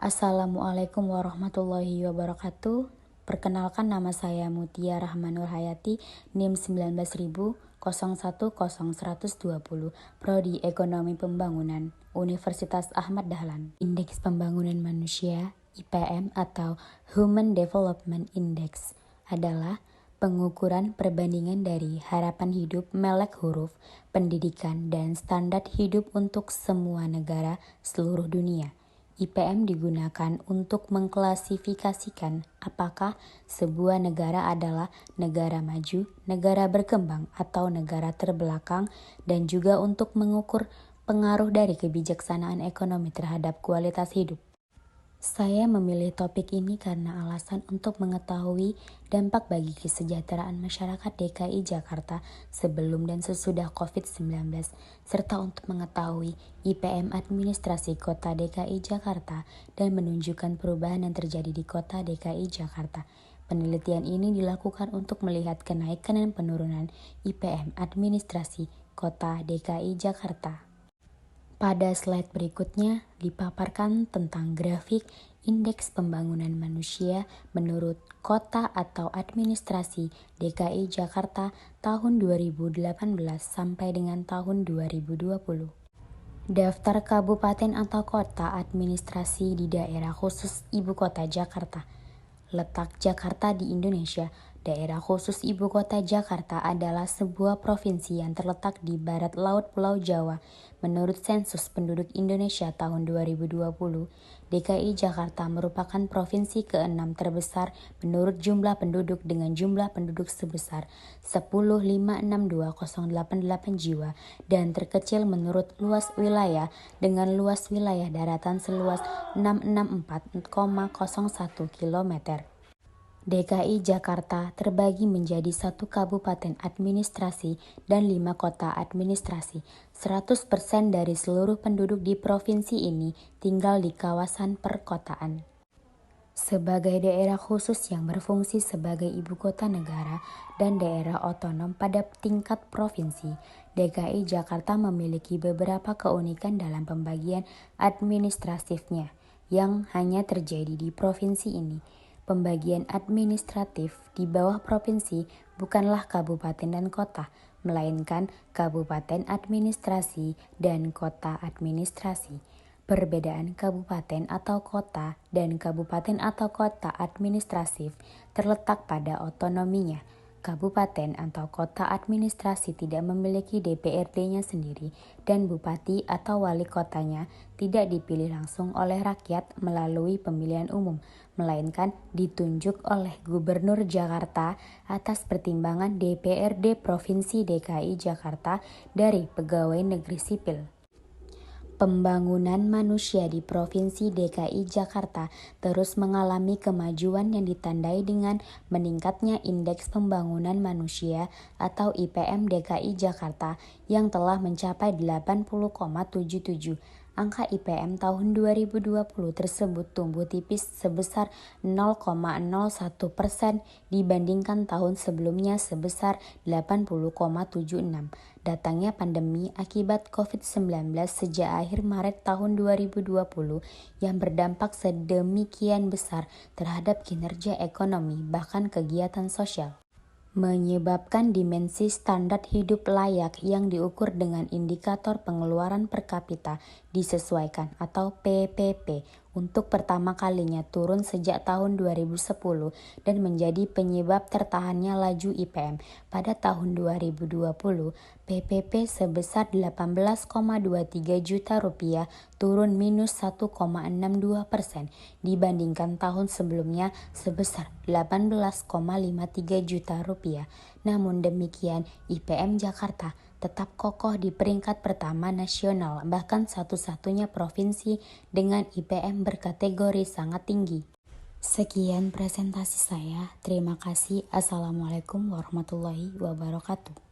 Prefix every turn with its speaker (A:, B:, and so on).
A: Assalamualaikum warahmatullahi wabarakatuh. Perkenalkan, nama saya Mutia Rahmanur Hayati, NIM 19.0101020, Prodi Ekonomi Pembangunan, Universitas Ahmad Dahlan. Indeks Pembangunan Manusia (IPM) atau Human Development Index adalah pengukuran perbandingan dari harapan hidup melek huruf, pendidikan, dan standar hidup untuk semua negara seluruh dunia. IPM digunakan untuk mengklasifikasikan apakah sebuah negara adalah negara maju, negara berkembang, atau negara terbelakang, dan juga untuk mengukur pengaruh dari kebijaksanaan ekonomi terhadap kualitas hidup. Saya memilih topik ini karena alasan untuk mengetahui dampak bagi kesejahteraan masyarakat DKI Jakarta sebelum dan sesudah COVID-19, serta untuk mengetahui IPM administrasi Kota DKI Jakarta dan menunjukkan perubahan yang terjadi di Kota DKI Jakarta. Penelitian ini dilakukan untuk melihat kenaikan dan penurunan IPM administrasi Kota DKI Jakarta. Pada slide berikutnya dipaparkan tentang grafik Indeks Pembangunan Manusia menurut Kota atau Administrasi DKI Jakarta tahun 2018 sampai dengan tahun 2020. Daftar kabupaten atau kota administrasi di daerah khusus Ibu Kota Jakarta. Letak Jakarta di Indonesia. Daerah khusus Ibu Kota Jakarta adalah sebuah provinsi yang terletak di barat laut Pulau Jawa. Menurut sensus penduduk Indonesia tahun 2020, DKI Jakarta merupakan provinsi ke-6 terbesar menurut jumlah penduduk dengan jumlah penduduk sebesar 10.562.088 jiwa dan terkecil menurut luas wilayah dengan luas wilayah daratan seluas 664,01 km. DKI Jakarta terbagi menjadi 1 kabupaten administrasi dan 5 kota administrasi. 100% dari seluruh penduduk di provinsi ini tinggal di kawasan perkotaan. Sebagai daerah khusus yang berfungsi sebagai ibu kota negara dan daerah otonom pada tingkat provinsi, DKI Jakarta memiliki beberapa keunikan dalam pembagian administratifnya yang hanya terjadi di provinsi ini. Pembagian administratif di bawah provinsi bukanlah kabupaten dan kota, melainkan kabupaten administrasi dan kota administrasi. Perbedaan kabupaten atau kota dan kabupaten atau kota administratif terletak pada otonominya. Kabupaten atau kota administrasi tidak memiliki DPRD-nya sendiri dan bupati atau wali kotanya tidak dipilih langsung oleh rakyat melalui pemilihan umum, melainkan ditunjuk oleh Gubernur Jakarta atas pertimbangan DPRD Provinsi DKI Jakarta dari pegawai negeri sipil. Pembangunan manusia di Provinsi DKI Jakarta terus mengalami kemajuan yang ditandai dengan meningkatnya Indeks Pembangunan Manusia atau IPM DKI Jakarta yang telah mencapai 80,77. Angka IPM tahun 2020 tersebut tumbuh tipis sebesar 0,01% dibandingkan tahun sebelumnya sebesar 80,76. Datangnya pandemi akibat COVID-19 sejak akhir Maret tahun 2020 yang berdampak sedemikian besar terhadap kinerja ekonomi bahkan kegiatan sosial, menyebabkan dimensi standar hidup layak yang diukur dengan indikator pengeluaran per kapita disesuaikan atau PPP untuk pertama kalinya turun sejak tahun 2010 dan menjadi penyebab tertahannya laju IPM. Pada tahun 2020, PPP sebesar 18,23 juta rupiah turun minus 1,62% dibandingkan tahun sebelumnya sebesar 18,53 juta rupiah. Namun demikian, IPM Jakarta tetap kokoh di peringkat pertama nasional, bahkan satu-satunya provinsi dengan IPM berkategori sangat tinggi. Sekian presentasi saya. Terima kasih. Assalamualaikum warahmatullahi wabarakatuh.